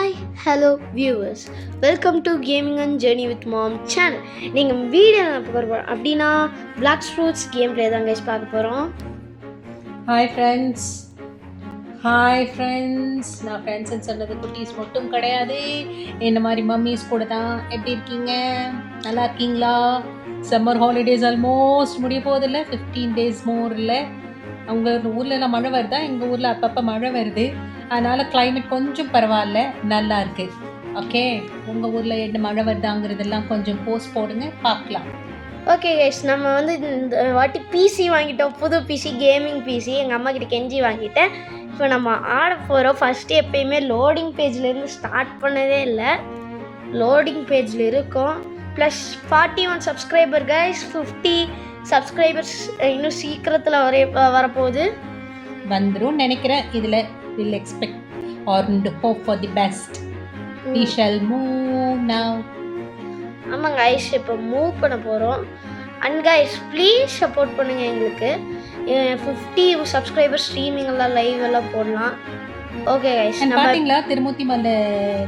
Hi hello viewers, welcome to gaming and journey with mom channel. நீங்கள் video பார்க்க போகிறோம் அப்படின்னா பிளாக் ஃப்ரூட்ஸ் கேம் ப்ளே தான் guys பார்க்க போகிறோம். ஹாய் ஃப்ரெண்ட்ஸ், நான் ஃப்ரெண்ட்ஸ்ன்னு சொன்னது குட்டீஸ் மட்டும் கிடையாது, என்ன மாதிரி மம்மிஸ் கூட தான். எப்படி இருக்கீங்க? நல்லா இருக்கீங்களா? சம்மர் ஹாலிடேஸ் ஆல்மோஸ்ட் முடிய போதில்லை, 15 days மோர் இல்லை. உங்கள் ஊர்லலாம் மழை வருதா? எங்கள் ஊரில் அப்பப்போ மழை வருது, அதனால் கிளைமேட் கொஞ்சம் பரவாயில்ல, நல்லா இருக்குது. ஓகே, உங்கள் ஊரில் என்ன மழை வருதாங்கிறதெல்லாம் கொஞ்சம் போஸ்ட் போடுங்க, பார்க்கலாம். ஓகே கைஸ், நம்ம வந்து இந்த வாட்டி பிசி வாங்கிட்டோம், புது பிசி, கேமிங் பிசி. எங்கள் அம்மா கிட்ட கெஞ்சி வாங்கிட்டேன். இப்போ நம்ம ஆட போகிறோம். ஃபஸ்ட்டு எப்பயுமே லோடிங் பேஜ்லேருந்து ஸ்டார்ட் பண்ணதே இல்லை, லோடிங் பேஜில் இருக்கும். ப்ளஸ் 41 சப்ஸ்கிரைபர் கைஸ், 50 சப்ஸ்கிரைபர்ஸ் இன்னும் சீக்கிரத்தில் வரப்போகுது, வந்துடும் நினைக்கிறேன். இதில் will expect or hope for the best. We shall move now. ஆமாம் கைஸ், இப்போ மூவ் பண்ண போகிறோம். அண்ட் கைஸ் ப்ளீஸ் சப்போர்ட் பண்ணுங்கள் எங்களுக்கு. 50 சப்ஸ்கிரைபர் ஸ்ட்ரீமிங் எல்லாம் லைவ் எல்லாம் போடலாம். ஓகே கைஸ், பார்த்தீங்களா திருமூர்த்தி மலை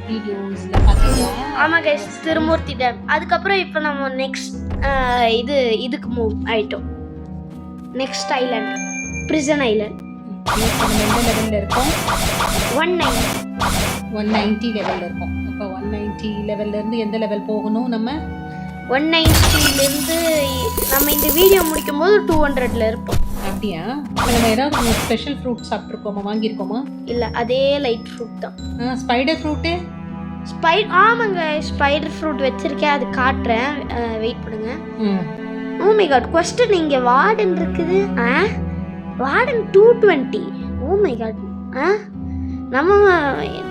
வீடியோஸில் பார்த்தீங்களா? ஆமாம் கைஸ், திருமூர்த்தி டேம். அதுக்கப்புறம் இப்போ நம்ம நெக்ஸ்ட் இதுக்கு மூவ் ஆகிட்டோம். Next island, prison island. எந்த லெவலில் இருக்கோம்? 190 லெவலில் இருக்கும். இப்போ 190 லெவல்லேருந்து எந்த லெவல் போகணும்? நம்ம 190லேருந்து நம்ம இந்த வீடியோ முடிக்கும் போது 200ல் இருப்போம். அப்படியா? இப்போ நம்ம ஏதாவது ஸ்பெஷல் ஃப்ரூட் சாப்பிட்ருக்கோமா, வாங்கியிருக்கோமா? இல்லை, அதே லைட் ஃப்ரூட் தான். Spider fruit? ஆமாங்க, ஸ்பைடர் ஃப்ரூட் வச்சுருக்கேன், அது காட்டுறேன், வெயிட் பண்ணுங்க. ஓ மை காட், கொஸ்டின் இங்கே வார்டன் இருக்குது. வார்டன் 220. ஓ மை காட், நம்ம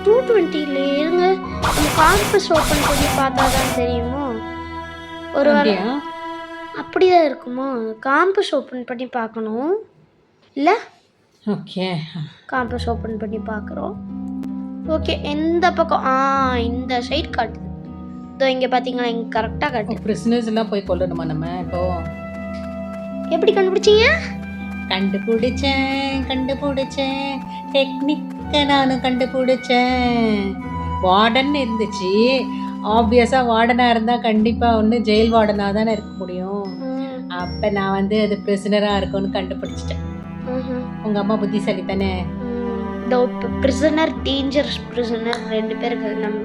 220ல இருங்க. நம்ம காம்பஸ் ஓப்பன் பண்ணி பார்த்தா தான் தெரியுமோ. ஒரு அப்படிதான் இருக்குமோ? காம்பஸ் ஓப்பன் பண்ணி பார்க்கணும் இல்லை? ஓகே, காம்பஸ் ஓப்பன் பண்ணி பார்க்குறோம். ஓகே, எந்த பக்கம்? இந்த சைட் காட்டுது. இதோ இங்கே பார்த்தீங்களா, இங்கே கரெக்டாக காட்டுது. பிரிசனர்ஸ் எல்லாம் போய் கொல்லணுமா நம்ம இப்போ? எப்படி கண்டுபிடிச்சிங்க? கண்டுபிடிச்சேன் டெக்னிக்கை நான் கண்டுபிடிச்சேன். வார்டன் இருந்துச்சு, ஆப்வியஸாக வார்டனாக இருந்தால் கண்டிப்பாக ஒன்று ஜெயில் வார்டனாக தானே இருக்க முடியும். அப்போ நான் வந்து அது பிரிசனராக இருக்கும்னு கண்டுபிடிச்சிட்டேன். உங்கள் அம்மா புத்திசாலி தானே. பிரிசனர், டேஞ்சரஸ் பிரிசனர், 2 பேருக்கு நம்ம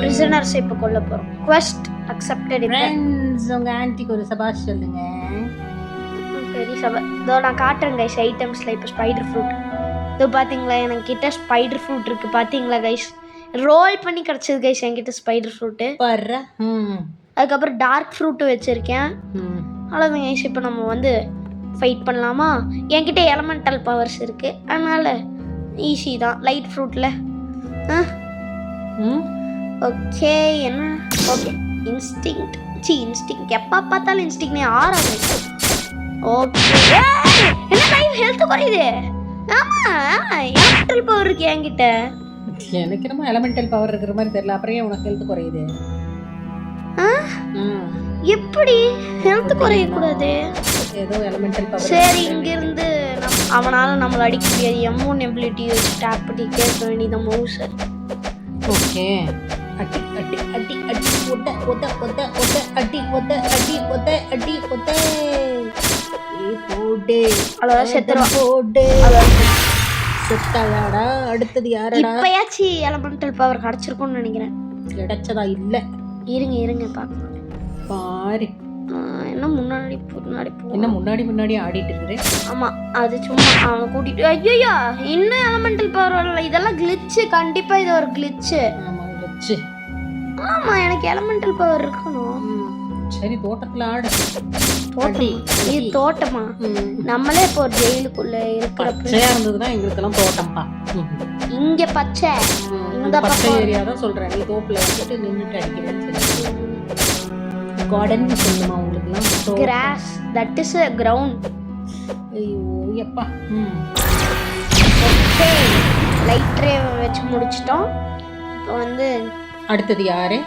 பிரிசனர்ஸ் இப்போ கொல்ல போகிறோம். Quest accepted. ஃப்ரெண்ட்ஸ், உங்கள் ஆன்ட்டிக்கு ஒரு சபாஷ் சொல்லுங்க. பெரிய சபா. இதோ நான் காட்டுறேன் கைஸ் ஐட்டம்ஸில். இப்போ ஸ்பைடர் ஃப்ரூட் இதோ பார்த்தீங்களா, என்கிட்ட ஸ்பைடர் ஃப்ரூட் இருக்குது பார்த்தீங்களா கைஸ். ரோல் பண்ணி கிடச்சது கைஸ் என்கிட்ட ஸ்பைடர் ஃப்ரூட்டு. அதுக்கப்புறம் டார்க் ஃப்ரூட்டு வச்சுருக்கேன். அவ்வளோதான் கைஸ். இப்போ நம்ம வந்து ஃபைட் பண்ணலாமா? என்கிட்ட எலமெண்டல் பவர்ஸ் இருக்குது, அதனால் ஈஸி தான். லைட் ஃப்ரூட்டில் ஓகே. என்ன? ஓகே, இன்ஸ்டிங் எப்போ பார்த்தாலும் இன்ஸ்டிங்னே ஆறாது. ஓகே, என்ன லைவ் ஹெல்த் குறையுது? ஆமாம், எலமெண்டல் பவர் இருக்கு என்கிட்ட. எனக்கு என்னமோ எலமெண்டல் பவர் இருக்கிற மாதிரி தெரியல. அப்புறம் உனக்கு ஹெல்த் குறையுது? எப்படி ஹெல்த் குறையக்கூடாது? ஏதோ எலமெண்டல் பவர். சரி, இங்கிருந்து அவனால நம்மளை அடிக்க முடியாது. M1 எபிலிட்டி வச்சு டேப் பண்ணி கேட்க வேண்டியது மவுஸை. ஓகே, அடி அடி அடி அடி ஒத ஒத ஒத ஒத அடி ஒத அடி ஒத அடி ஒத. போடு, அவ்வளோதான், செத்துருவான். போடு, செத்தாடா. அடுத்தது யாரடா? இப்பயாச்சும் எலமெண்டல் பவர் கிடச்சிருக்கும்னு நினைக்கிறேன். கிடைச்சதா? இல்லை, இருங்க பார்க்கலாம். பாரு, என்ன முன்னாடி என்ன முன்னாடி ஆடிட்டு இருக்குது. ஆமாம், அது சும்மா அவனை கூட்டிட்டு. ஐயோ, இன்னும் எலமெண்டல் பவர் வரல. இதெல்லாம் கிளிச்சு, கண்டிப்பாக இது ஒரு கிளிச்சு. ஆமாம், கிளிச்சு. ஆமாம், எனக்கு எலமெண்டல் பவர் இருக்கணும். சரி, தோட்டத்தில் ஆடு. இது தோட்டமா? நம்மளே இப்போ ஒரு ஜெயிலுக்குள்ள இருக்கிறப்ப இருந்ததுன்னா எங்களுக்கெல்லாம் தோட்டம்பா. இங்க பச்சை, இந்த பச்சை ஏரியா தான் சொல்றேன். நீ தோப்புல வந்துட்டு நின்றுட்டு அடிக்கிறேன்னு கார்டன் சொல்லுமா உங்களுக்குலாம்? Cross, that is a ground. ஐயோ எப்பா. ஓகே, லைட் ரே வச்சு முடிச்சிட்டோம். இப்போ வந்து அடுத்தது யாரு?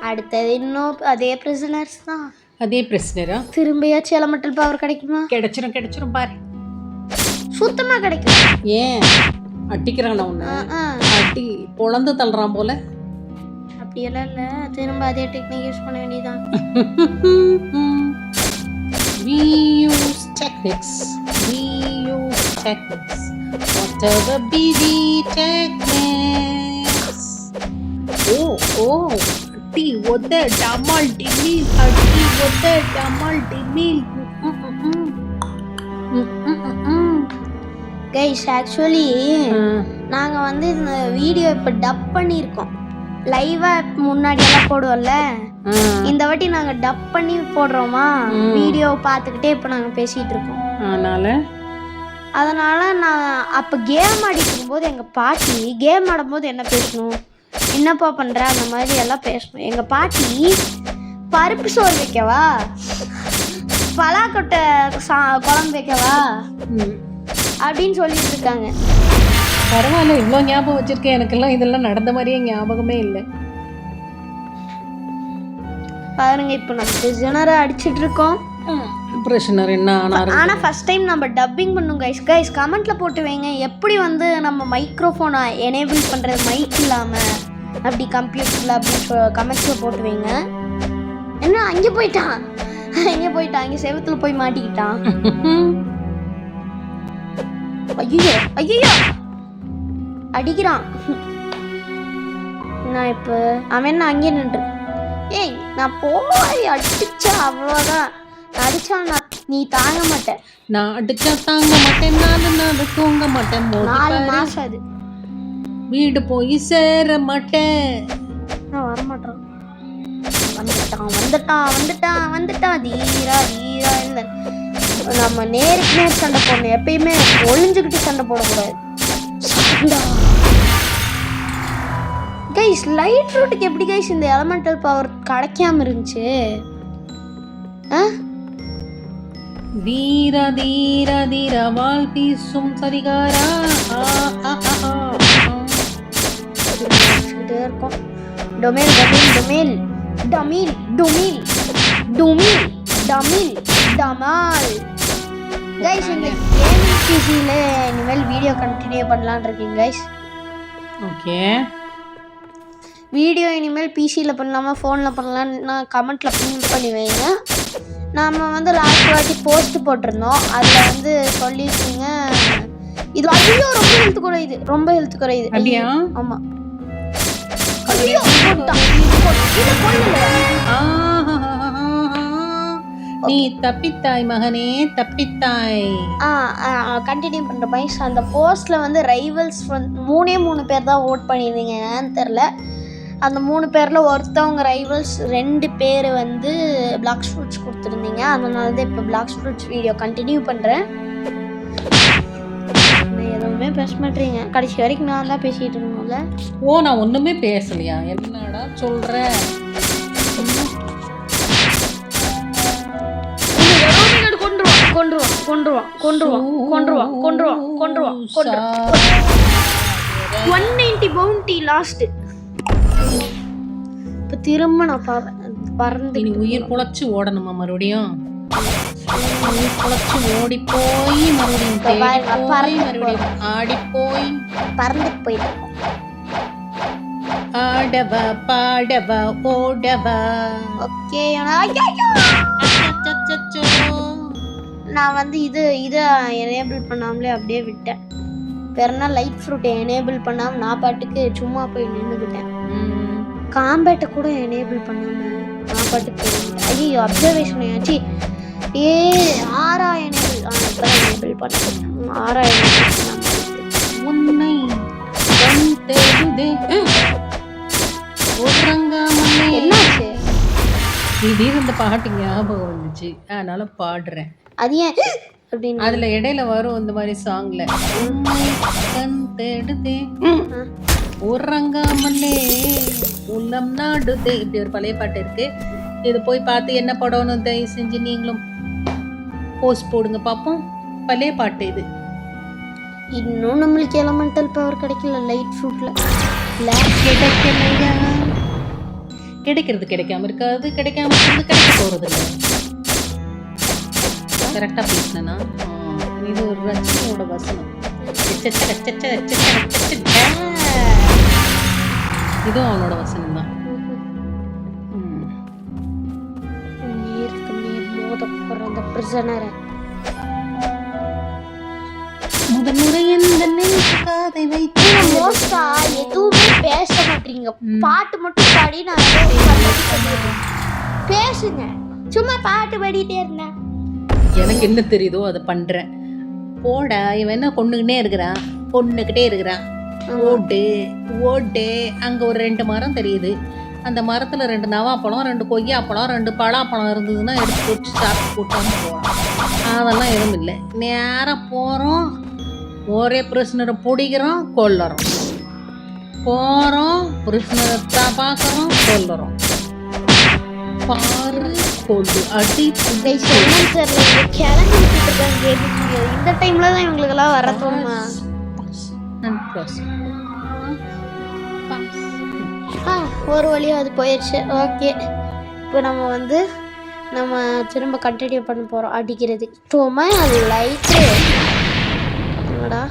அடுத்தது இன்னும் அதே பிரிசனர்ஸ் தான். அதே பிரிசனரா? திரும்பியாச்சும் எலமெண்டல் பவர் கிடைக்குமா? கிடைச்சிரும் பாரு. சுத்தமாக கிடைக்கும். ஏன்? அடிக்கிறானா உன்னை? அடி பொழந்து தள்ளுறான் போல. அப்படியெல்லாம் இல்லை, திரும்ப அதே டெக்னிக் யூஸ் பண்ண வேண்டியதான். We use techniques. We use techniques. Whatever be the techniques. Oh, அடி ஒத்த டமால் டிமில், அடி ஒத்த டமால் டிமில். கைஸ் ஆக்சுவலி நாங்கள் வந்து இந்த வீடியோ இப்போ டப் பண்ணியிருக்கோம். லைவாக முன்னாடி எல்லாம் போடுவோம்ல, இந்த வாட்டி நாங்கள் டப் பண்ணி போடுறோமா, வீடியோ பார்த்துக்கிட்டே இப்போ நாங்கள் பேசிகிட்டு இருக்கோம். அதனால் நான் அப்போ கேம் ஆடிட்டு இருக்கும்போது எங்கள் பாட்டி கேம் ஆடும்போது என்ன பேசணும், என்னப்பா பண்ணுற, அந்த மாதிரி எல்லாம் பேசணும். எங்கள் பாட்டி பருப்பு சோறு வைக்கவா, பலாக்கொட்டை குழம்பு வைக்கவா அப்படின்னு சொல்லிட்டு இருக்காங்க. பரவாயில்ல, இவ்வளோ ஞாபகம் வச்சிருக்கேன். எனக்கெல்லாம் இதெல்லாம் நடந்த மாதிரியே ஞாபகமே இல்லை. பாருங்க, இப்போ நம்ம பிரிசனரை அடிச்சிட்டு இருக்கோம். பிரிசனர் என்ன ஆனால் ஃபர்ஸ்ட் டைம் நம்ம டப்பிங் பண்ணும் கைஸ் கமெண்ட்ல போட்டு வைங்க, எப்படி வந்து நம்ம மைக்ரோஃபோனை எனேபிள் பண்ணுறது மைக் இல்லாமல் அப்படி கம்ப்யூட்டரில் அப்படி கமெண்ட்ஸில் போட்டு வைங்க. என்ன அங்கே போயிட்டான் அங்கே செவத்துல போய் மாட்டிக்கிட்டான். ஐயோ அடிக்கிறான். நான் இப்போ அவன் என்ன அங்கே நின்று, ஏய் நான் போய் அடிச்சா அவ்வளோதான், அடிச்சா நீ தாங்க மாட்டேன். நான் அடிச்சா தாங்க மாட்டேன், நான் தூங்க மாட்டேன். 4 மாசம் அது வீடு போய் சேர மாட்டேன். நான் வரமாட்டேன். வந்துட்டான் தீரா இல்லை. நம்ம நேருக்கு நேர் சண்டை போடணும், எப்பயுமே ஒளிஞ்சுக்கிட்டு சண்டை போடக்கூடாது. கைஸ் லைட் ஃப்ரூட்டுக்கு எப்படி கைஸ் இந்த எலமெண்டல் பவர் கிடைக்காம இருந்துச்சு? தீரா தீரா தீரா வால் பீசும் சரிகாரா இருக்கும். டொமேல் டொமேல் டொமேல் டமில் டுமில் டுமில் டமில் டமால். கைஸ் இந்த கேமிங் பிசியில் இனிமேல் வீடியோ கண்டினியூ பண்ணலான்னு இருக்கீங்க கைஸ். ஓகே, வீடியோ இனிமேல் பிசியில் பண்ணலாமா ஃபோனில் பண்ணலான்னு நான் கமெண்ட்டில் பின் பண்ணி வைங்க. நாம் வந்து லாஸ்ட் வாட்டி போஸ்ட் போட்டிருந்தோம், அதில் வந்து சொல்லியிருக்கீங்க இது ஐயோ ரொம்ப ஹெல்த் குறையுது. அப்படியா? ஆமாம். நீ தப்பித்தாய் மகனே, தப்பித்தாய். கண்டினியூ பண்ணுற பைஸ். அந்த போஸ்ட்டில் வந்து ரைவல்ஸ் வந்து 3 பேர் தான் ஓட் பண்ணியிருந்தீங்க, ஏன்னு தெரில. அந்த 3 பேரில் ஒருத்தவங்க ரைவல்ஸ், 2 பேர் வந்து பிளாக் ஃப்ரூட்ஸ் கொடுத்துருந்தீங்க. அதனால தான் இப்போ பிளாக் ஃப்ரூட்ஸ் வீடியோ கண்டினியூ பண்ணுறேன். எதுவுமே பேச மாட்டேறீங்க, கடைசி வரைக்கும் நான் தான் பேசிகிட்டு இருக்கணும்ல. ஓ, நான் ஒன்றுமே பேசலையா? என்னடா சொல்கிறேன்? கொண்டுருவான் 190 பவுண்டி லாஸ்ட். இப்போ திரும்ப நான் பறந்து நீ உயிர் பொழைச்சு ஓடணுமா மறுபடியும்? உயிர் பொழைச்சு ஓடி போய் மறுபடியும் ஆடி போய் பறந்து போயிட்டு ஆடவா பாடவா ஓடவா. ஓகே, நான் வந்து இதை எனேபிள் பண்ணாமலே அப்படியே விட்டேன். வேறனா லைட் ஃப்ரூட்டை எனேபிள் பண்ணாமல் நான் பாட்டுக்கு சும்மா போய் நின்றுக்கிட்டேன். காம்பேட்டை கூட எனேபிள் பண்ணாமல் நான் பாட்டுக்கு போயிருந்தேன். ஐயோ, அப்சர்வேஷன் ஆச்சு. ஆரா எனேபிள் பண்ணேன். ஆரா எனேபிள் உன்னை என்னாச்சு? திடீர்னு இந்த பாட்டு ஞாபகம் வந்துச்சு, அதனால பாடுறேன். அது ஏன் அப்படின்னு அதுல இடையில வரும் இந்த மாதிரி சாங்ல, கண் தேடுதே உறங்காமலே உள்ளம் நாடுதே, இப்படி ஒரு பழைய பாட்டு இருக்கு. இது போய் பார்த்து என்ன படம்னு தயவு செஞ்சு நீங்களும் போஸ்ட் போடுங்க பார்ப்போம். பழைய பாட்டு இது. இன்னும் நம்மளுக்கு எலமெண்டல் பவர் கிடைக்கல லைட் ஃப்ரூட்ல. கிடைக்கலையா? கிடைக்கிறது கிடைக்காம இருக்காது, கிடைக்காம இருந்து கிடைக்க போறது இல்லை. கரெக்டா பேசினா இது ஒரு ரஜினியோட வசனம். இதுவும் அவனோட வசனம் தான். நேருக்கு நேர் மோத போற அந்த பிரிசனரை முதன்முறை எந்த நெஞ்சுக்காதை வைத்து மோஸ்டா எதுவுமே பேச மாட்டீங்க, பாட்டு மட்டும் பாடி நான் ஏதோ பேசுங்க. சும்மா பாட்டு பாடிட்டே இருந்தேன். எனக்கு என்ன தெரியுதோ அதை பண்றேன். போடா, இவன் என்ன கொண்டுகிட்டே இருக்கிறான், கொண்டுகிட்டே இருக்கிறான். ஓட்டு ஓட்டு. அங்க ஒரு 2 மரம் தெரியுது. அந்த மரத்துல 2 நவாப்பழம், 2 கொய்யாப்பழம், 2 பலாப்பழம் இருந்ததுன்னா எடுத்து போட்டு சாப்பிட்டு போட்டான்னு போகலாம். அதெல்லாம் எதுவும் இல்லை. நேரம் போறோம், ஒரே பிரச்சனை பிடிக்கிறோம், கொல்லுறோம். போறோம், பிரச்சனை பார்க்குறோம், கொல்லுறோம். பாரு கொண்டு அடி இந்த டைம்ல தான் இவங்களுக்கெல்லாம் வர தோணுமா? ஒரு வழியா அது போயிடுச்சு. ஓகே, இப்போ நம்ம திரும்ப கண்டினியூ பண்ண போறோம் அடிக்கிறது. சும்மா அது லைட்டு என்னடா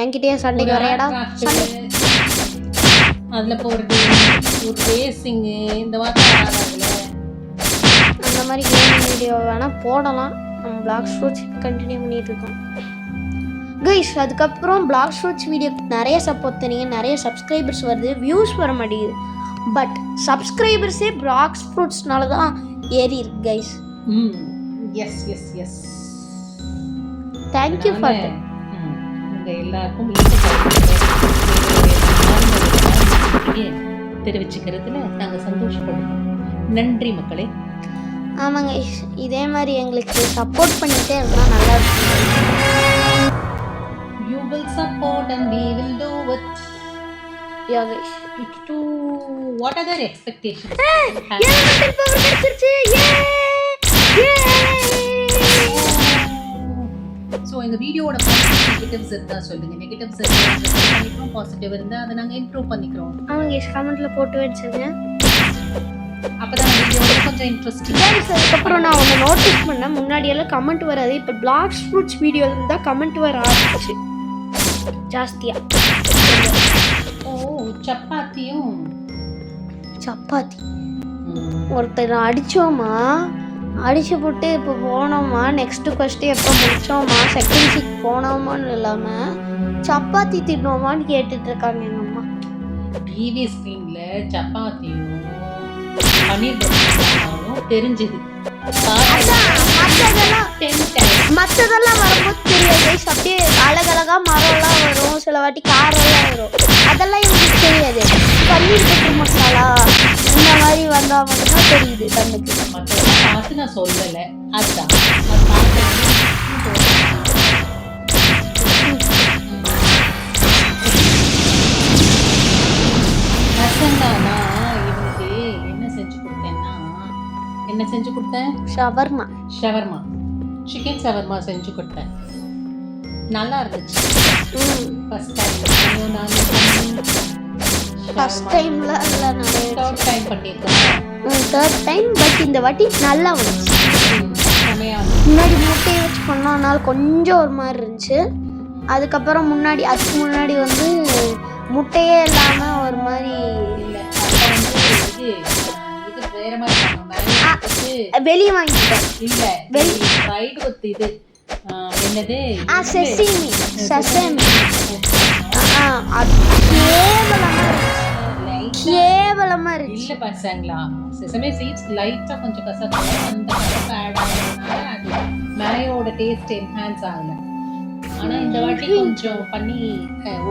என்கிட்டயே சண்டைக்கு வரையடா. அதில் போகிறது ஒரு ரேசிங்கு இந்த மாதிரி அந்த மாதிரி கேம் வீடியோ வேணால் போடலாம். நம்ம பிளாக் ஸ்ட்ரோச் கண்டினியூ பண்ணிகிட்டு இருக்கோம் கைஸ். அதுக்கப்புறம் பிளாக் ஸ்ட்ரோச் வீடியோக்கு நிறைய சப்போர்ட் தரீங்க, நிறைய சப்ஸ்கிரைபர்ஸ் வருது, வியூஸ் வர மாட்டேங்குது. பட் சப்ஸ்கிரைபர்ஸே பிளாக் ஸ்ட்ரோச்னால தான் ஏறி இருக்கு guys. Yes yes yes, thank you for that. உங்கள் எல்லாருக்கும் தெரிவிச்சுக்கிறதுல நாங்கள் சந்தோஷப்படுறோம். நன்றி மக்களே. ஆமாங்க, இதே மாதிரி எங்களுக்கு சப்போர்ட் பண்ணிட்டே இருந்தால் நல்லா இருக்கும். You will support and we will do it. Yeah guys. To what other expectations? So எங்கள் வீடியோட நெகட்டிவ்ஸ் இருந்தால் சொல்லுங்கள். நெகட்டிவ்ஸ் பண்ணிக்கிறோம், பாசிட்டிவ் இருந்தால் அதை நாங்கள் இம்ப்ரூவ் பண்ணிக்கிறோம். ஆமாங்க, கமெண்ட்டில் போட்டு வச்சுருங்க. அப்பதான் வீடியோல கொஞ்சம் இன்ட்ரெஸ்டிங். அதுக்கப்புறம் நான் ஒன்று நோட்டீஸ் பண்ணேன், முன்னாடியெல்லாம் கமெண்ட் வராது, இப்போ பிளாக் ஸ்ட்ரோச் வீடியோ இருந்தால் கமெண்ட் வர ஆரம்பிச்சு ஜாஸ்தியா. ஓ, சப்பாத்தியும் சப்பாத்தி ஒருத்தர் அடித்தோமா, அடிச்சு போட்டு இப்போ போனோமா, நெக்ஸ்ட் கொஸ்டின் எப்போ முடிச்சோமா, செகண்ட் சீட் போனோமான்னு இல்லாமல் சப்பாத்தி தின்னோமான்னு கேட்டுட்டு இருக்காங்க எங்கள் அம்மா. டிவி ஸ்க்ரீன்ல சப்பாத்தியும் பன்னீர் பட்டரும் தெரிஞ்சது. மற்றதெல்லாம் வரும்போது தெரியாது. அப்படியே அழகழகா மரம்லாம் வரும், சில வாட்டி காரெல்லாம் வரும், அதெல்லாம் எனக்கு தெரியாது. பன்னீர் பட்டர் மசாலா இந்த மாதிரி வந்தா மட்டும்தான் தெரியுது கண்ணுக்கு. மற்றதெல்லாம் பார்த்து நான் சொல்லலை, அதுதான் ரசந்தானா. இவனுக்கு என்ன செஞ்சு கொடுத்தேன்? ஷவர்மா சிக்கன் ஷவர்மா செஞ்சு கொடுத்தேன். நல்லா இருந்துச்சு. ஃபர்ஸ்ட் டைம்ல இல்ல, நிறைய தேர்ட் டைம் பண்ணிருக்கேன். தேர்ட் டைம், பட் இந்த வாட்டி நல்லா வந்துச்சு. முன்னாடி முட்டையை வச்சு பண்ணனால கொஞ்சம் ஒரு மாதிரி இருந்துச்சு. அதுக்கப்புறம் அதுக்கு முன்னாடி முட்டையே இல்லாம ஒரு மாதிரி இல்லை. வேற மாதிரி வெளியே வாங்கிட்டேன். இல்லை, ஃப்ரைட் வித் இது என்னது செசமி. கேவலமா இருக்கு. இல்ல பசங்களா, செசமே சீட்ஸ் லைட்டா கொஞ்சம் கசப்பு, அந்த கசப்பு ஆட் ஆகுறதுனால அது மேயோட டேஸ்ட் என்ஹான்ஸ் ஆகல. ஆனா இந்த வாட்டி கொஞ்சம் பண்ணி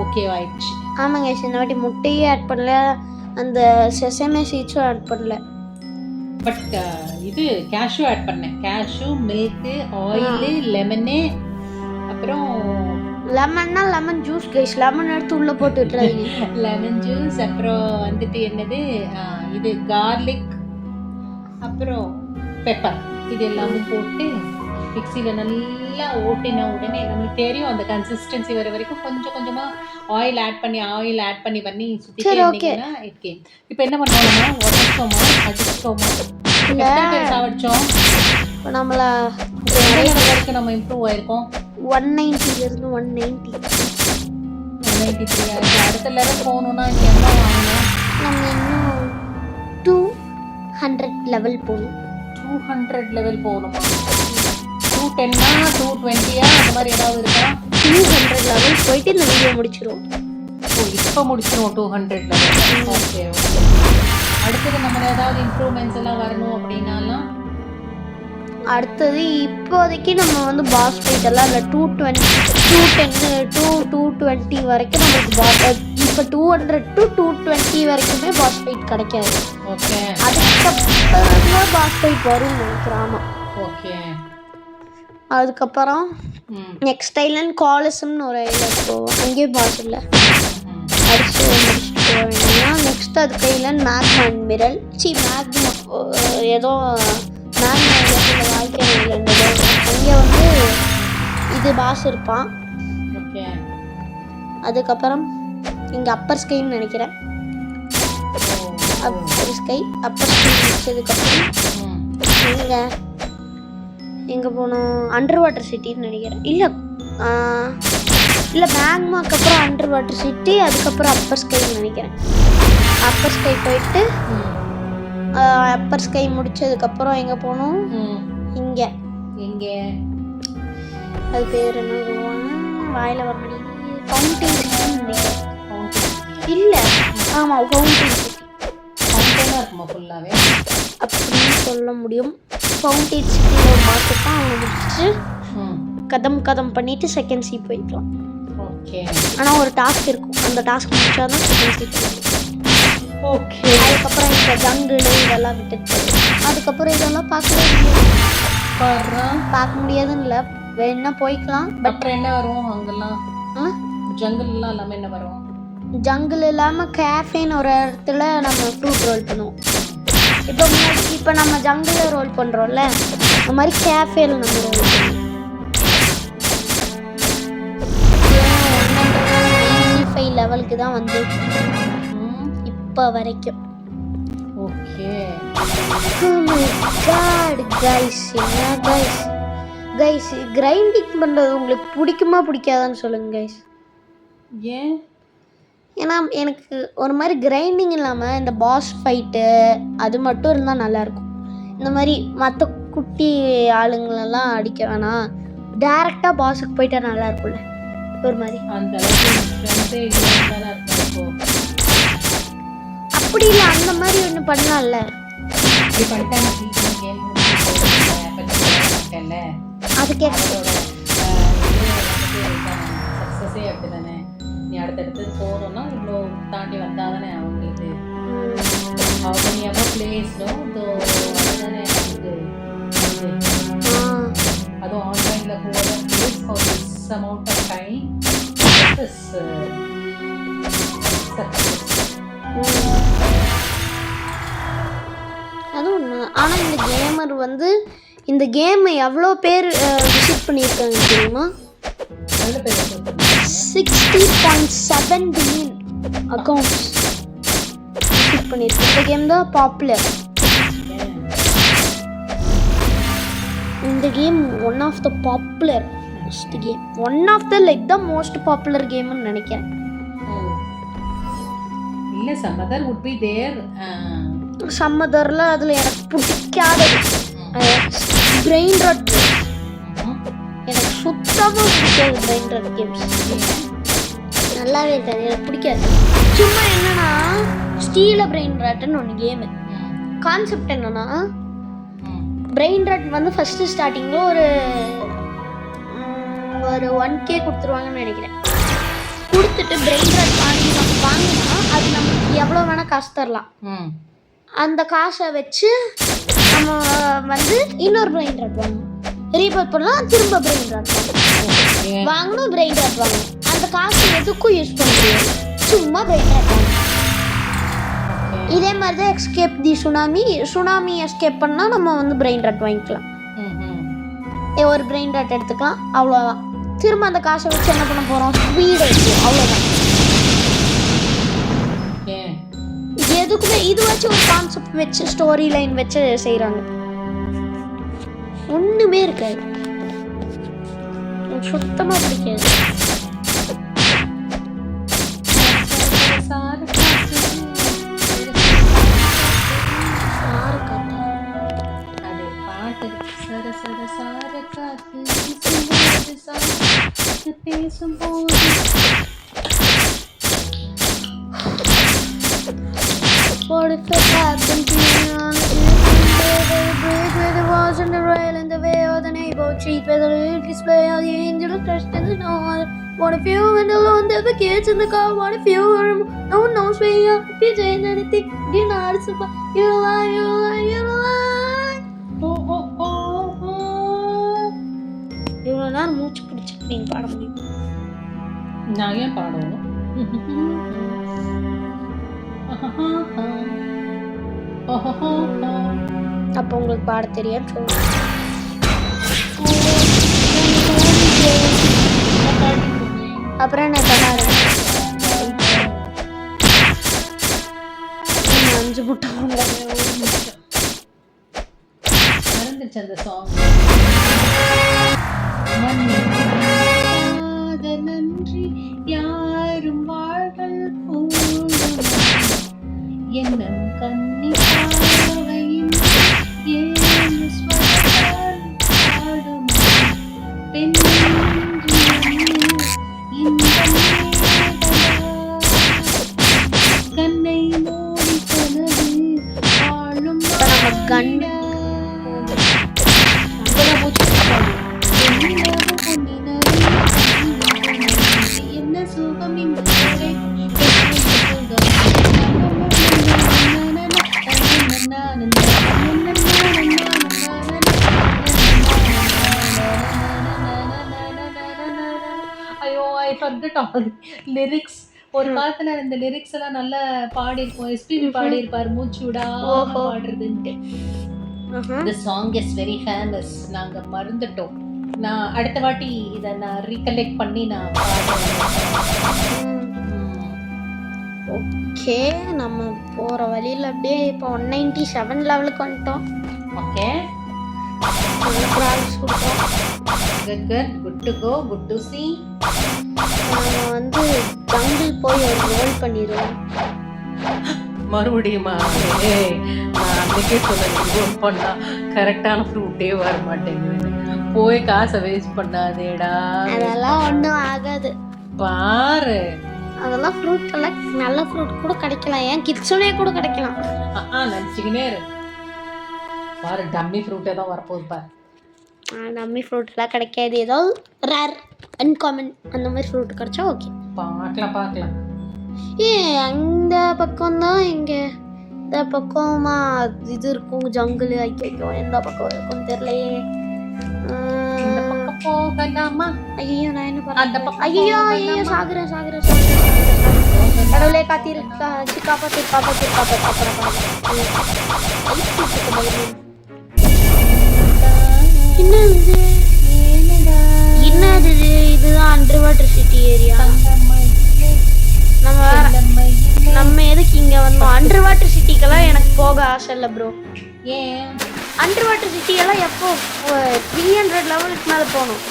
ஓகேவாயிடுச்சு. ஆமாங்க, இந்த வாட்டி முட்டையே ஆட் பண்ணல, அந்த செசமே சீட்ஸும் ஆட் பண்ணல. பட் இது கேஷ்யூ ஆட் பண்ணேன். கேஷ்யூ, மில்க், ஆயில், லெமனு, அப்புறம் லெமன்னா லெமன் ஜூஸ் கைஸ். லெமன் எடுத்து உள்ள போட்டு விட்டுறாதீங்க. லெமன் ஜூஸ், அப்புறம் என்னது இது கார்லிக், அப்புறம் பெப்பர், இது எல்லாமே போட்டு மிக்சியில் நல்லா ஓட்டின உடனே நம்மளுக்கு தெரியும் அந்த கன்சிஸ்டன்சி வர வரைக்கும் கொஞ்சம் கொஞ்சமாக ஆயில் ஆட் பண்ணி சுற்றிட்டே இருந்தீங்கன்னா இட். இப்போ என்ன பண்ணோம்னா அடிச்சிட்டோமா சாவடிச்சோம். இப்போ நம்மள வரைக்கும் நம்ம இம்ப்ரூவ் ஆயிருக்கோம். 190 190 193 ஆயிடுச்சு. அடுத்த லெவல் போகணுன்னா இங்கே என்ன வாங்கணும்? நம்ம இன்னும் 200 லெவல் போகணும். 200 லெவல் போகணுமா? 210 220 அந்த மாதிரி ஏதாவது இருக்கா? 200 லெவல் போயிட்டு இந்த வீடியோ முடிச்சிடும். ஓ இப்போ முடிச்சிடும் 200 லெவல். Okay okay. அடுத்தது நம்ம ஏதாவது இம்ப்ரூவ்மெண்ட்ஸ் எல்லாம் வரணும் அப்படின்னாலாம் அடுத்தது இப்போதைக்கு நம்ம வந்து பாஸ் ஃபைட் எல்லாம் இல்லை 220 வரைக்கும் நம்மளுக்கு பாஸ் இப்போ 200 to 220 வரைக்குமே பாஸ் ஃபைட் கிடைக்காது. ஓகே. அதுக்கப்புறம் பாஸ் ஃபைட் வரும்னு நினைக்கிறேன். ஆமாம். ஓகே. அதுக்கப்புறம் நெக்ஸ்ட் ஐலண்ட் காலசம்னு ஒரு ஐலண்ட் போவோம். அங்கேயும் பாஸ் இல்லை. அடிச்சு முடிச்சுட்டு போக வேண்டியதுனா நெக்ஸ்ட் அதுக்கு ஐலண்ட் மேக்மன் மிரல் மேக்மா ஏதோ மேக்மா ஐலண்ட் வாழ்க்கை ஐலண்ட் ஏதோ அங்கே வந்து இது பாஸ் இருப்பான். ஓகே. அதுக்கப்புறம் இங்கே அப்பர் ஸ்கைன்னு நினைக்கிறேன். அப்பர் ஸ்கை முடிச்சதுக்கப்புறம் எங்கே போகணும்? அண்டர் வாட்டர் சிட்டின்னு நினைக்கிறேன். இல்லை மேக்மாக்கு அப்புறம் அண்டர் வாட்டர் சிட்டி, அதுக்கப்புறம் அப்பர் ஸ்கைன்னு நினைக்கிறேன். அப்பர் ஸ்கை போயிட்டு அப்பர் ஸ்கை முடிச்சதுக்கப்புறம் எங்கே போகணும்? இங்கே அது பேர் என்ன சொல்லுவாங்க? வாயில் வர முடியும். ஃபவுண்டைன் சிட்டின்னு நினைக்கிறேன். இல்லை ஆமாம் ஃபவுண்டைன் சிட்டி. ஃபவுண்டைனாக இருக்குமா ஃபுல்லாகவே? அப்படின்னு சொல்ல முடியும். ஃபவுண்டைன் சிட்டியில் ஒரு மாதம் தான் அவங்க முடிச்சுட்டு கதம் பண்ணிட்டு செகண்ட் சி போய்க்கலாம். ஓகே. ஆனால் ஒரு டாஸ்க் இருக்கும். அந்த டாஸ்க் முடிச்சா தான் செகண்ட் சி போய்க்கலாம். ஓகே. அதுக்கப்புறம் இந்த ஜங்கிள் இதெல்லாம் விட்டுட்டு அதுக்கப்புறம் இதெல்லாம் பார்க்க முடியாதுன்னு இல்லை, வேணா போய்க்கலாம். பட் என்ன வரும் அங்கெல்லாம்? ஜங்கிள்லாம் இல்லாமல் என்ன வரும்? ஜங்கிள் இல்லாமல் கேஃபேன்னு ஒரு இடத்துல நம்ம ஃப்ரூட் ரோல் பண்ணுவோம். இப்போ நம்ம ஜங்கிளில் ரோல் பண்ணுறோம்ல, அந்த மாதிரி கேஃபேல நம்ம ரோல் பண்ணுவோம். 95 லெவலுக்கு தான் வந்து இப்போ வரைக்கும். ஓகே. கைஸ் கிரைண்டிங் பண்ணுறது உங்களுக்கு பிடிக்குமா பிடிக்காதான்னு சொல்லுங்கள் கைஸ். ஏன்? ஏன்னா எனக்கு ஒரு மாதிரி கிரைண்டிங் இல்லாமல் இந்த பாஸ் ஃபைட்டு அது மட்டும் இருந்தால் நல்லாயிருக்கும். இந்த மாதிரி மற்ற குட்டி ஆளுங்களெல்லாம் அடிக்க வேணாம், டேரெக்டாக பாஸுக்கு போயிட்டா நல்லா இருக்கும்ல ஒரு மாதிரி. அப்படி இல்லை, அந்த மாதிரி ஒன்று பண்ணலாம்ல. அதுக்கே சக்ஸஸே அப்படி தானே. நீ அடுத்தடுத்து போகணுன்னா இவ்வளோ தாண்டி வந்தால் தானே அவங்களுக்கு அவங்க எவ்வளோ பிளேஸ்டும் அதுதானே இது. அதுவும் ஆன்லைனில் போகிற plays for this amount of time அதுவும் ஒன்று. ஆனால் இந்த கேமர் வந்து இந்த கேமை எவ்வளோ பேர் விசிட் பண்ணியிருக்காங்க தெரியுமா? 60.7 பில்லியன் அக்கௌண்ட்ஸ் விசிட் பண்ணியிருக்கேன். இந்த கேம் தான் பாப்புலர். இந்த game one of the popular game, one of the the most popular கேம்னு நினைக்கிறேன். இல்லை சம்மதர் would be there. சம்மதரில் அதில் எனக்கு பிடிக்காதது பிரெயின் ராட். எனக்கு சுத்தமாக பிடிக்காது பிரெயின் ராட் கேம்ஸ். நல்லாவே இருக்காது, எனக்கு பிடிக்காது. சும்மா என்னன்னா ஸ்டீல பிரெயின் ராட்னு ஒன்று கேமு. கான்செப்ட் என்னன்னா பிரெயின் ராட் வந்து ஃபஸ்ட்டு ஸ்டார்டிங்கில் ஒரு 1K கொடுத்துருவாங்கன்னு நினைக்கிறேன். கொடுத்துட்டு பிரெயின் ராட் வாங்கினா அது நமக்கு எவ்வளோ வேணால் காசு தரலாம். அந்த காசை வச்சு நம்ம வந்து இன்னொரு பிரெயின் ராட் வாங்கணும், ரீபோர்ட் பண்ணலாம், திரும்ப பிரெயின் ராட் வாங்கணும், பிரெயின் ராட் வாங்கணும். அந்த காசு எதுக்கும் யூஸ் பண்ண முடியாது, சும்மா பிரெயின் ராட் வாங்கணும். இதே மாதிரி தான் எஸ்கேப் தி சுனாமி எஸ்கேப் பண்ணால் நம்ம வந்து பிரெயின் ராட் வாங்கிக்கலாம். ஒரு பிரெயின் ராட் எடுத்துக்கலாம், அவ்வளோதான். திரும்ப அந்த காசை வச்சு என்ன பண்ண போகிறோம்? ஸ்பீட் ஆகிடும், அவ்வளோதான். எதுக்குமே இது வச்சு ஒரு கான்செப்ட் வச்சு ஸ்டோரி லைன் வச்சு செய்கிறாங்க. ஒன்றுமே இருக்காது, சுத்தமாக பிடிக்காது. பார்த்து வீசும்போது சாத்து பேசும்போது. What if it happened to me on a different day? They breathe where the walls and the rail and the way or the neighborhood street where the little display of the angel of trust and the no other. What if you went alone, there were kids in the car? What if you were no one knows where you are? If you did anything, do not survive. You lie, you lie, you lie. Oh, oh, oh, oh. இவ்வளோ நேரம் மூச்சு பிடிச்சிட்டு நீங்கள் பாட முடியும். நான் ஏன் பாடணும்? அப்போ உங்களுக்கு பாட தெரியாது சொல்லுங்க. அப்புறம் என்ன பண்ணாரு? 5 முட்டை மறந்துச்சு அந்த சாங். நன்றி யாரும் வாழ்கள் கூடும் என்னும் கண்ணி பாவையின் ஏழு ஸ்வரங்கள் பாடும் பெண்ணென்று இந்த கண்ணை மூடி கனவு வாழும் கண்ணு என்ன சுகம் இங்கு ஐயோ ஐ ஃபர்கட் ஆல் லிரிக்ஸ். ஒரு காலத்துல இந்த லிரிக்ஸ் எல்லாம் நல்லா பாடியிருப்போம். எஸ்பிபி பாடியிருப்பார் மூச்சு விடாம பாடுறதுன்ட்டு. The song is very famous. நாங்க மறந்துட்டோம். நான் அடுத்த வாட்டி இதை நான் ரீகலெக்ட் பண்ணி நான் பாடுறேன். ஓகே, நம்ம போகிற வழியில் அப்படியே இப்போ 197 லெவலுக்கு வந்துட்டோம். ஓகே, ப்ராக்டிஸ் கொடுத்தோம். Good to go, good to see. நம்ம வந்து ஜங்கிள் போய் ஒரு ரோல் பண்ணிடுவோம். மறுபடியுமா? நான் அன்னைக்கே சொன்னேன், ரோல் பண்ணா கரெக்டான ஃப்ரூட்டே வர மாட்டேங்குது. போய் காசை வேஸ்ட் பண்ணாதேடா. அதெல்லாம் ஒன்றும் ஆகாது பாரு. அதெல்லாம் ஃப்ரூட் எல்லாம் நல்ல ஃப்ரூட் கூட கிடைக்கலாம். ஏன் கிட்ஸனே கூட கிடைக்கலாம். நினச்சிக்கினே இரு. பாரு, டம்மி ஃப்ரூட்டே தான் வரப்போகுது பாரு. டம்மி ஃப்ரூட்லாம் கிடைக்காது. ஏதோ ரேர் அன்காமன் அந்த மாதிரி ஃப்ரூட் கிடைச்சா ஓகே, பார்க்கலாம். அந்த பக்கம் தான் இங்கே இந்த பக்கமா இது இருக்கும் ஜங்கிள். ஐயோ எந்த பக்கம் இருக்கும் தெரியலையே. போகலாமா? ஐயோ நான் என்ன பண்ணேன்? ஐயோ சாகுறேன். கடவுளே காப்பாத்து. என்னது இதுதான் அண்டர் வாட்டர் சிட்டி ஏரியா. நம்ம எதுக்கு இங்க வந்தோம்? அண்டர் வாட்டர் சிட்டிக்கெல்லாம் எனக்கு போக ஆசை இல்லை ப்ரோ. ஏன்? அண்டர் வாட்டர் சிட்டியெல்லாம் எப்போ 300 லெவலுக்கு மேலே போகணும்.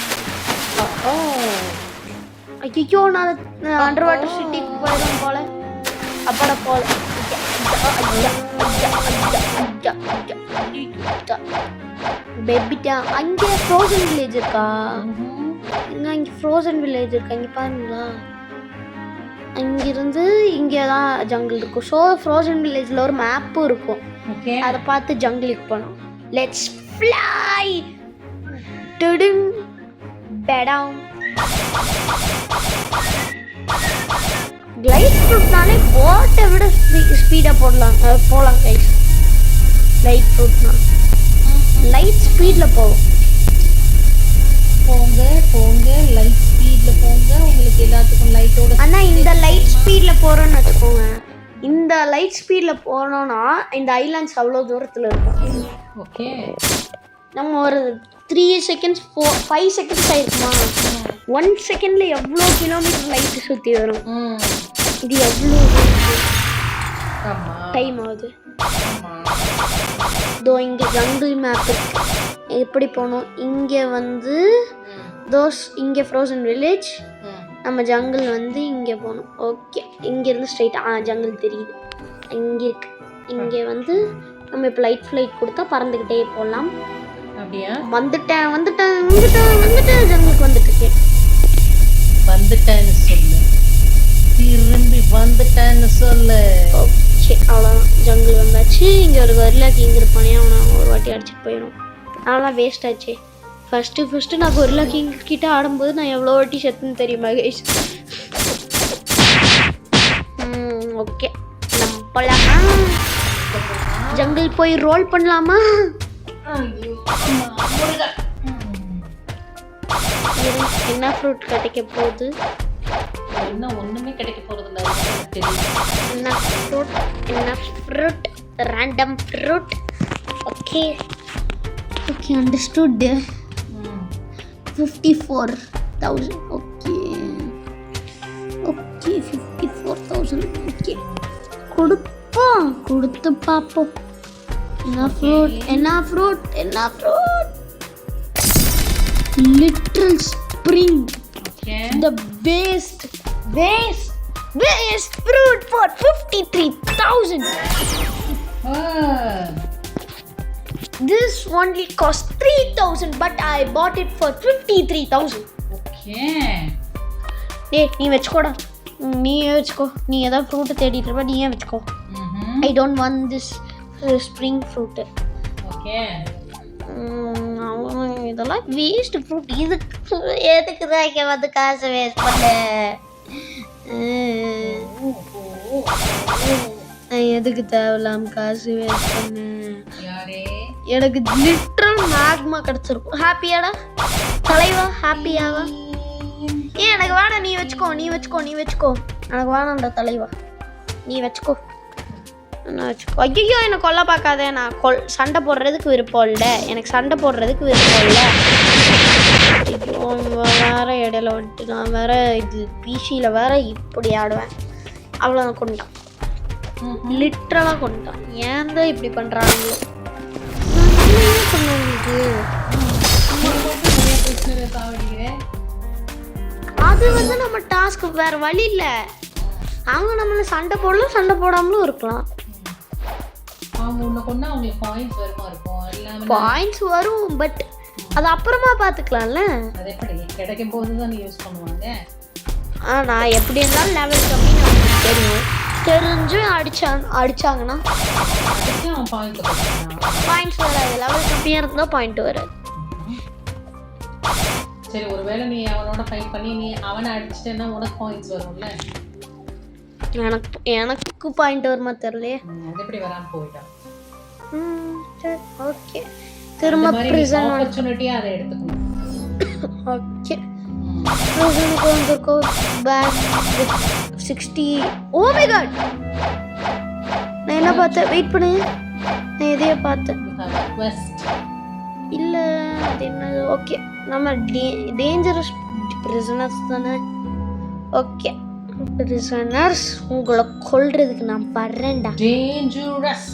ஐயோ நான் அண்டர் வாட்டர் சிட்டிக்கு போயிடும் போல. அப்பட போல பேபிட்டா. அங்கே ஃப்ரோசன் வில்லேஜ் இருக்கா? இங்கே ஃப்ரோசன் வில்லேஜ் இருக்கா? இங்கே பாருங்களா, அங்கிருந்து இங்கே தான் ஜங்கிள் இருக்கும். ஸோ ஃப்ரோசன் வில்லேஜில் ஒரு மேப்பும் இருக்கும். அதை பார்த்து ஜங்கிளுக்கு போனோம். லெட்ஸ் ஃப்ளை டுடும் பெடாம். கிளைட் ஃப்ரூட்னாலே போட்டை விட ஸ்பீடாக போகலாம் கைஸ். லைட் ஃப்ரூட்னா லைட் ஸ்பீடில் போகும். போங்க லைட் ஸ்பீடில் போங்க. உங்களுக்கு எல்லாத்துக்கும் லைட்டோட. ஆனால் இந்த லைட் ஸ்பீடில் போகிறோன்னு வச்சுக்கோங்க. இந்த லைட் ஸ்பீடில் போனோன்னா இந்த ஐலாண்ட்ஸ் அவ்வளோ தூரத்தில் இருக்கும். ஓகே, நம்ம ஒரு 3 செகண்ட்ஸ் 5 செகண்ட்ஸ் ஆயிருக்குமா? 1 செகண்டில் எவ்வளோ கிலோமீட்டர் லைட்டு சுற்றி வரும். இது எவ்வளோ டைம் ஆகுது. இதோ இங்கே ஜங்கிள் மேப் இருக்கு. எப்படி போகணும்? இங்கே வந்து இங்கே ஃப்ரோசன் வில்லேஜ், நம்ம ஜங்கிள் வந்து இங்கே போகணும். ஓகே, இங்கேருந்து ஸ்ட்ரைட்டாக ஜங்கிள் தெரியுது இங்கே இருக்கு. இங்கே வந்து நம்ம இப்போ லைட் ஃப்ளைட் கொடுத்தா பறந்துக்கிட்டே போகலாம். அப்படியா? வந்துட்டேன் ஜங்குக்கு வந்துட்டு இருக்கேன். வந்துட்டேன்னு சொல்லு, திரும்பி வந்துட்டேன்னு சொல்லு. ஓகே அவ்வளோதான், ஜங்கிள் வந்தாச்சு. இங்கே ஒரு கொரில்லா கிங் இருப்பானே, அவனை ஒரு வாட்டி அடிச்சுட்டு போயிடும். அதெல்லாம் வேஸ்ட் ஆச்சு. ஃபஸ்ட்டு நான் கொரில்லா கிங் கிட்ட ஆடும்போது நான் எவ்வளோ வாட்டி செத்துன்னு தெரியுமா கைஸ்? ஓகே நம்ம போகலாமா? ஜங்கிள் போய் ரோல் பண்ணலாமா? என்ன ஃப்ரூட் கிடைக்க போகுது? என்ன ஒண்ணுமே கிடைக்க போறது இல்ல. என்ன fruit random fruit. Okay understood. 54,000. Okay 54,000. Okay கொடுத்து பார்ப்போம். என்ன fruit little spring. The best fruit for 53,000. This only cost 3,000, but I bought it for 53,000. Okay. Hey, நீ வெச்சுக்கோடா. நீ ஏதா ஃப்ரூட் தேடிட்டு இருப்ப, நீயே வெச்சுக்கோ. I don't want this spring fruit. Okay. இதெல்லாம் வேஸ்ட் ஃப்ரூட். எதுக்கு தான் இங்கே வந்து காசு வேஸ்ட் பண்ண? எதுக்கு தேவையில்லாம காசு வேஸ்ட் பண்ண? எனக்கு லிட்டரல் மேக்மா கிடைச்சிருக்கும். ஹாப்பியாடா தலைவா? ஹாப்பியாவா? எனக்கு வேணாம், நீ வச்சுக்கோ. எனக்கு வேணாம்டா தலைவா, நீ வச்சுக்கோ. ஐயோ என்னை கொல்ல பார்க்காத. நான் சண்டை போடுறதுக்கு விருப்பம் இல்லை. ஐயோ வேற இடையில வந்துட்டு நான் வேற இது பிசியில் வேற இப்படி ஆடுவேன். அவ்வளோ கொண்டான், லிட்டரலாக கொண்டான். ஏன் தான் இப்படி பண்ணுறாங்களோ? அது வந்து நம்ம டாஸ்க்கு, வேற வழி இல்லை. அவங்க நம்மள சண்டை போடாமலும் இருக்கலாம். பாயிண்ட்ஸ் வரும், பட் அது அப்புறமா பார்த்துக்கலாம்ல. கிடைக்கும் போதுதான் யூஸ் பண்ணுவாங்க. நான் எப்படி இருந்தாலும் லெவல் கம்மி நமக்கு தெரியும். தெரிஞ்சு அடிச்சாங்கன்னா பாயிண்ட்ஸ் வராது. லெவல் கம்மியாக இருந்தால் பாயிண்ட் வராது. சரி, ஒருவேளை நீ அவனோட ஃபைட் பண்ணி நீ அவனை அடிச்சிட்டேன்னா உனக்கு பாயிண்ட்ஸ் வரும்ல. எனக்கு பாயிண்ட் வருமா தெரியலையே. அது எப்படி வராம போயிட்டான். சரி ஓகே, திரும்ப பிரிசன் ஆப்பர்ச்சுனிட்டியா அதை எடுத்துக்கணும். ஓகே பிரிசனுக்கு வந்திருக்கோ. பேக் 60. ஓ மை காட், நான் என்ன பார்த்தேன்? வெயிட் பண்ணு, நான் எதையோ பார்த்தேன். இல்லை அது என்னது? ஓகே நம்ம டேஞ்சரஸ் பிரிசனர்ஸ் தானே. ஓகே பிரிசனர்ஸ், உங்களை கொல்றதுக்கு நான் வர்றேன்டா. Dangerous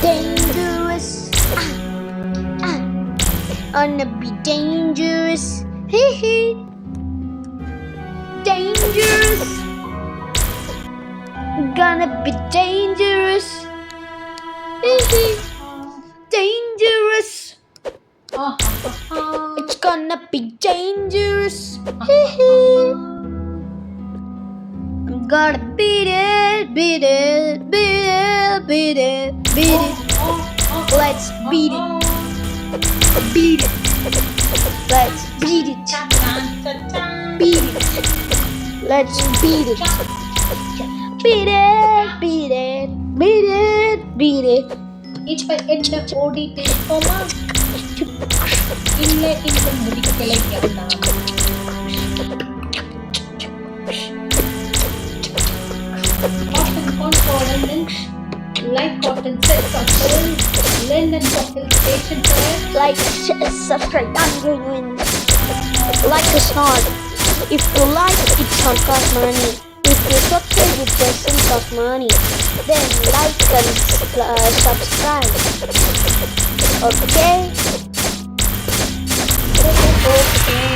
dangerous Gonna be dangerous. Dangerous. Gonna be dangerous. Dangerous. It's gonna be dangerous. I'm gonna beat it. Let's beat it. Let's beat it. Let's beat it. Beat it. இப்ப என்ன ஓடிட்டு போமா? இல்ல இந்த முடிக்கலை எல்லாம். Cotton confidence, like cotton sets of pills, linen cotton station pills. Like, subscribe, I'm going to win. Like is not. If you like, it don't cost money. If you subscribe, it doesn't cost money. Then like and subscribe. Okay? Okay.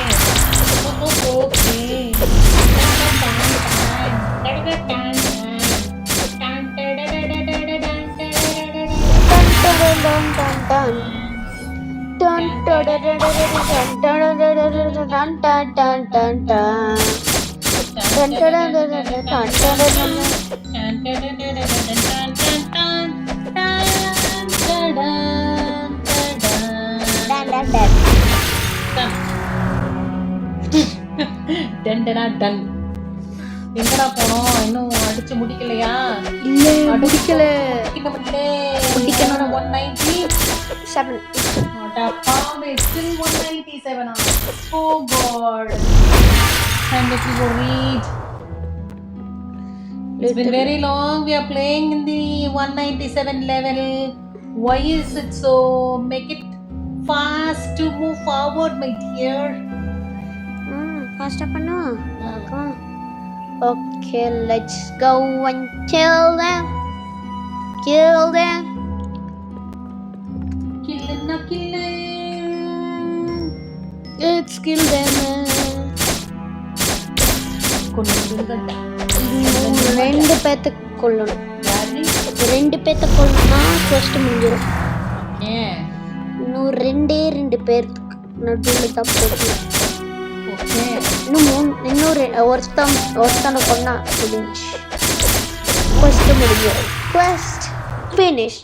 Done. எங்கடா போனோம்? இன்னும் அடிச்சு முடிக்கலையா? இல்ல முடிக்கல. முடிக்கணும். 197. Still 197. Oh God. And let me go read. It's been very long. We are playing in the 197 level. Why is it so? Make it fast to move forward, my dear. Faster pannu. Okay, let's go and kill them. Kill them. Kill. Let's kill them. ரெண்டு பேத்த கொல்லணும். ரெண்டு பேத்த கொல்லணும்னா first முடிஞ்சிடும். இன்னும் ரெண்டு பேருக்கு நடுவில் தான் போகணும். இன்னொரு ஒருத்தனை கொன்னா முடிஞ்சு. ஃபர்ஸ்ட் முடிஞ்சிடும். Quest finish.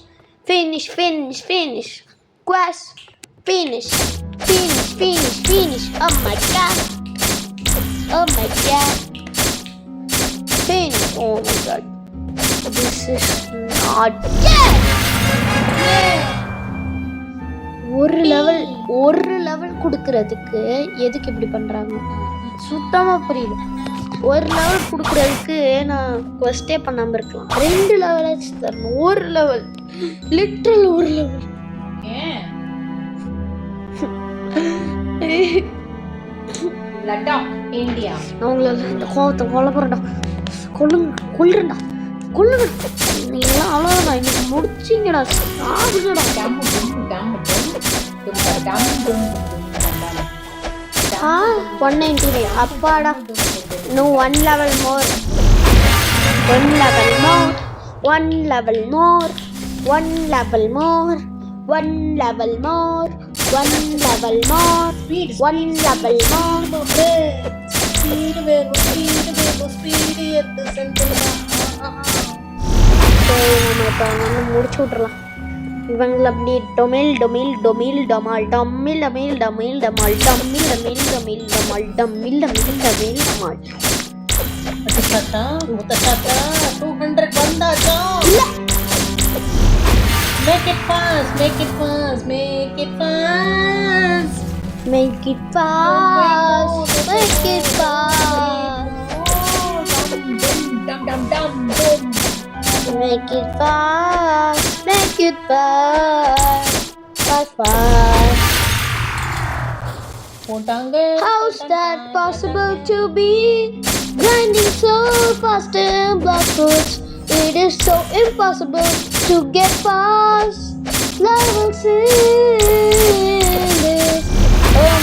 Quest finish. Oh my god. Finish. Oh my god. This is not ஒரு லெவல் கொடுக்கறதுக்கு எதுக்கு இப்படி பண்றாங்க சுத்தமா புரியல. ஒரு லெவல் கொடுக்கறதுக்கு நான் குவெஸ்டே பண்ணாம இருக்கலாம். 2 லெவல் தரணும். ஒரு லெவல் லிட்டரல் ஒரு லெவல். லடாக் இந்தியா. அவங்கள இந்த கோவத்தை கொல்ல கொல்லுறேன்டா. நீங்களாம் அவ்வளோதான் இன்னைக்கு முடிச்சிங்கடா. சாகுங்கடா. 199. அப்பாடா. இன்னும் 1 level more. முடிச்சு விட்டுறலாம். இவங்களை அப்படி டொமில் டமால். Make it fast. How's that possible to be grinding so fast in Blackfoot? It is so impossible to get past levels in this. Oh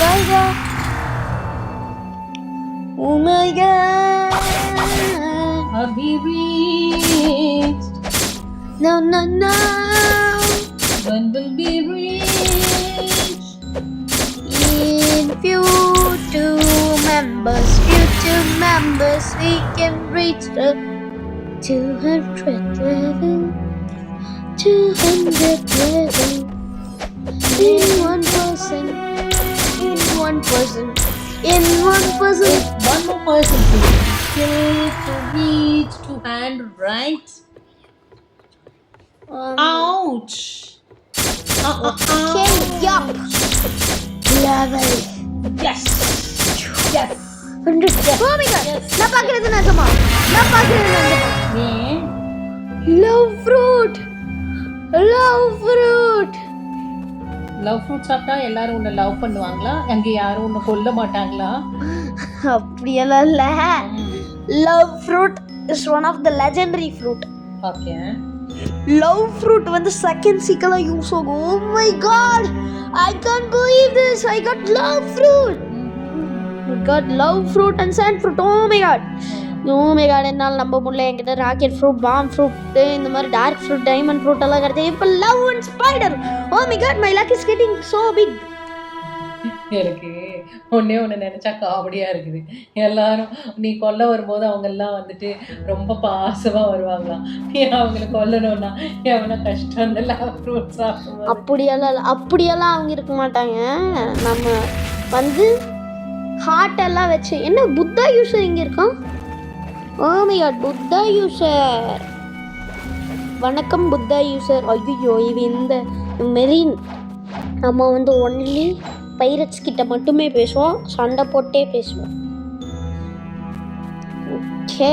my god. Have we reached? No. When will we reach? In future members, we can reach the 200 level. In one person. One more person to kill, to reach, to hand, right? Ouch! Okay, yup. Level. Yes. 100. Oh my god. நான் பார்க்கிறது நிஜமா. Love fruit. Love fruit சாப்பிட்டா எல்லாரும் உன்னை love பண்ணுவாங்களா? அங்க யாரும் உன்னை கொல்ல மாட்டாங்களா? அப்படியெல்லாம் இல்ல. Love fruit is one of the legendary fruit. Okay. Love fruit வந்து செகண்ட் சீக்கலா யூஸ் ஆகும். Oh my god. I can't believe this. I got love fruit. And sand fruit. Oh my god. என்னால் நம்ப முடியல. என்கிட்ட ராக்கெட் ஃப்ரூட், பாம் ஃப்ரூட், இந்த மாதிரி dark fruit, diamond fruit எல்லாம் கிடையாது. இப்போ love and spider. Oh my god, my luck is getting so big. எனக்கு ஒன்றே ஒன்று நினச்சா காமெடியாக இருக்குது. எல்லாரும் நீ கொல்ல வரும்போது அவங்கெல்லாம் வந்துட்டு ரொம்ப பாசமாக வருவாங்களாம். நீ அவங்கள கொல்லணும்னா எவ்வளோ கஷ்டம் இல்லை ஃப்ரூட்ஸ் சாப்பிடும்போது. அப்படியெல்லாம் அவங்க இருக்க மாட்டாங்க. நம்ம வந்து ஹார்ட் எல்லாம் வச்சு என்ன புத்தா யூசர் இங்கே இருக்கான். ஓமையாட் புத்தா யூசர். வணக்கம் புத்தா யூசர். ஐயோ இது இந்த மெரீன். நம்ம வந்து ஒன்லி பைரட்ஸ் கிட்ட மட்டுமே பேசுவோம், சண்டை போட்டே பேசுவோம். ஓகே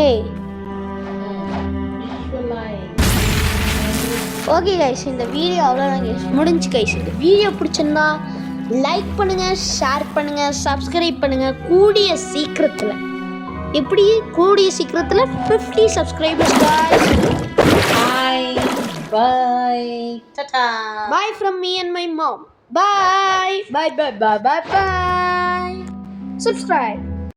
ஓகே கைஸ், இந்த வீடியோ அவ்வளோதான் கைஸ், முடிஞ்சு கைஸ். இந்த வீடியோ பிடிச்சிருந்தா லைக் பண்ணுங்கள், ஷேர் பண்ணுங்கள், சப்ஸ்கிரைப் பண்ணுங்கள். கூடிய சீக்கிரத்தில் 50 subscribers guys. Bye. Ta-ta. Bye from me and my mom. Bye. Bye. Subscribe.